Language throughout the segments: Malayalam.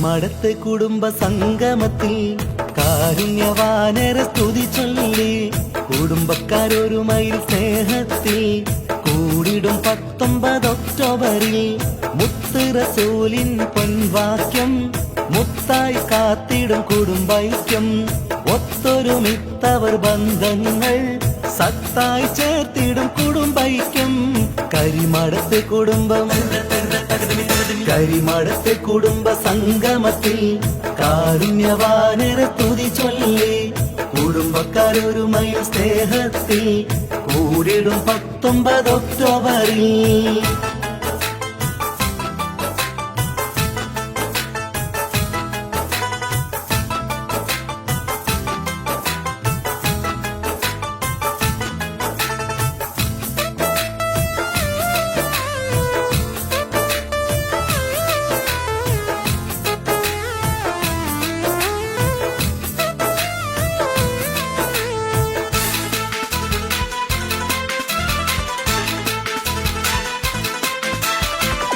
കരിമടത്ത് കുടുംബ സംഗമത്തിൽ കാരുണ്യവാനരെ സ്തുതി ചൊല്ലി കുടുംബക്കാരൊരുമയിൽ സ്നേഹത്തിൽ കൂടിടും 19 ഒക്ടോബറിൽ മുത്ത് റസൂലിൻ പൊൻവാക്യം മുത്തായി കാത്തിടും കുടുംബൈക്യം ഒത്തൊരുമിത്തവർ ബന്ധങ്ങൾ സത്തായി ചേർത്തിടും കുടുംബൈക്യം കരിമടത്തെ കുടുംബം കരിമടത്തെ കുടുംബ സംഗമത്തിൽ കാരുണ്യവാനരെ സ്തുതി ചൊല്ലി കുടുംബക്കാരൊരുമയിൽ സ്നേഹത്തിൽ കൂടിടും 19 ഒക്ടോബറിൽ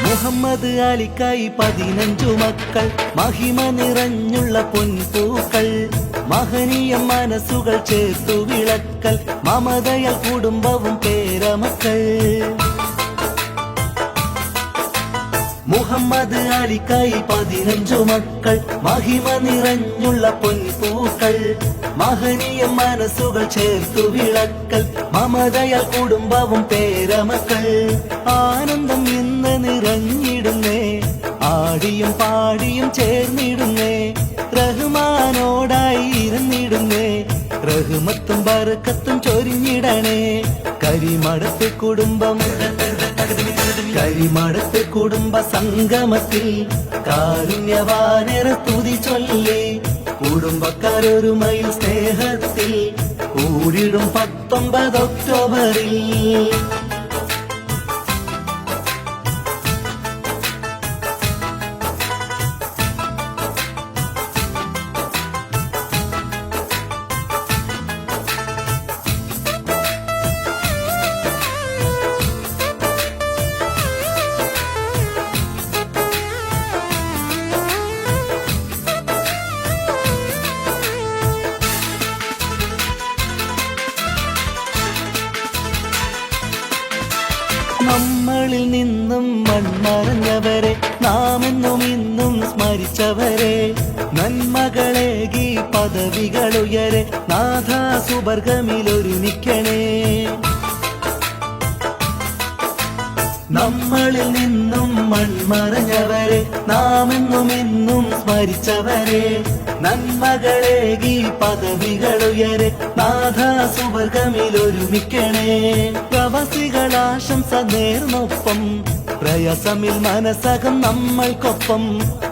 മുഹമ്മദ് അലിക്കായി 15 മക്കൾ മഹിമ നിറഞ്ഞുള്ള പൊൻപൂക്കൾ മഹനീയ മനസ്സുകൾ ചേർത്തു വിളക്കൽ മമതയാൽ കുടുംബവും പേരമക്കൾ മുഹമ്മദ് അലിക്കായി 15 മക്കൾ മഹിമ നിറഞ്ഞുള്ള പൊൻപൂക്കൾ മഹനീയ മനസ്സുകൾ ചേർത്തു വിളക്കൽ മമതയാൽ കുടുംബവും പേരമക്കൾ ആനന്ദം ഇന്ന് നിറഞ്ഞിടുന്നേ ആടിയും പാടിയും ചേർന്നിടുന്നേ റഹ്മാനോടായി ഇരുന്നിടുന്നേ റഹ്മത്തും ബർക്കത്തും ചൊരിഞ്ഞിടണേ കരിമടത്തെ കുടുംബം കരിമടത്തെ കുടുംബ സംഗമത്തിൽ കാരുണ്യവാനരെ സ്തുതി ചൊല്ലി കുടുംബക്കാരൊരുമയിൽ സ്നേഹത്തിൽ കൂടിടും 19 ഒക്ടോബറിൽ നമ്മളിൽ നിന്നും മൺമറഞ്ഞവരെ നാമെന്നും ഇന്നും സ്മരിച്ചവരെ നന്മകളേകി പദവികളുയരെ നാഥാ സുവർഗമിലൊരുമിക്കണേ നമ്മളിൽ നിന്നും മൺമറഞ്ഞവരെ നാമെന്നും ഇന്നും സ്മരിച്ചവരെ നന്മകളേകി പദവികളുയരെ നാഥാ സുവർഗമിലൊരുമിക്കണേ പ്രവാസികളാശംസ നേർന്നൊപ്പം പ്രയാസമിൽ മനസ്സകം നമ്മൾക്കൊപ്പം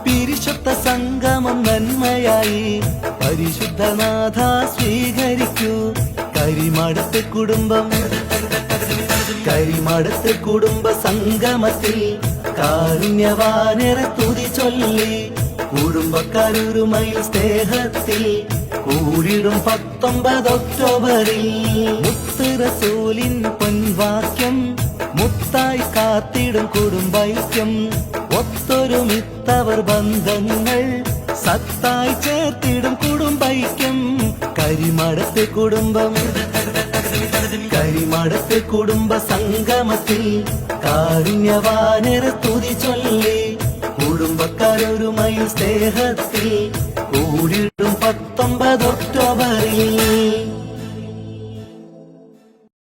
പിരിശുദ്ധ സംഗമം നന്മയായി പരിശുദ്ധനാഥ സ്വീകരിക്കൂ കരിമടത്തെ കുടുംബം കരിമടത്തെ കുടുംബ സംഗമത്തിൽ കാരുണ്യവാനരെ സ്തുതി ചൊല്ലി കുടുംബക്കാരൊരുമയിൽ സ്നേഹത്തിൽ കൂടിടും 19 ഒക്ടോബറിൽ മുത്ത് റസൂലിൻ പൊൻവാക്യം മുത്തായി കാത്തിടും കുടുംബൈക്യം ഒത്തൊരുമിത്തവർ ബന്ധങ്ങൾ സത്തായി ചേർത്തിടും കുടുംബൈക്യം കരിമടത്തെ കുടുംബം കരിമടത്തെ കുടുംബ സംഗമത്തിൽ കാരുണ്യവാനരെ സ്തുതി ചൊല്ലി കുടുംബക്കാരൊരുമയിൽ സ്നേഹത്തിൽ കൂടിടും 19 ഒക്ടോബറിൽ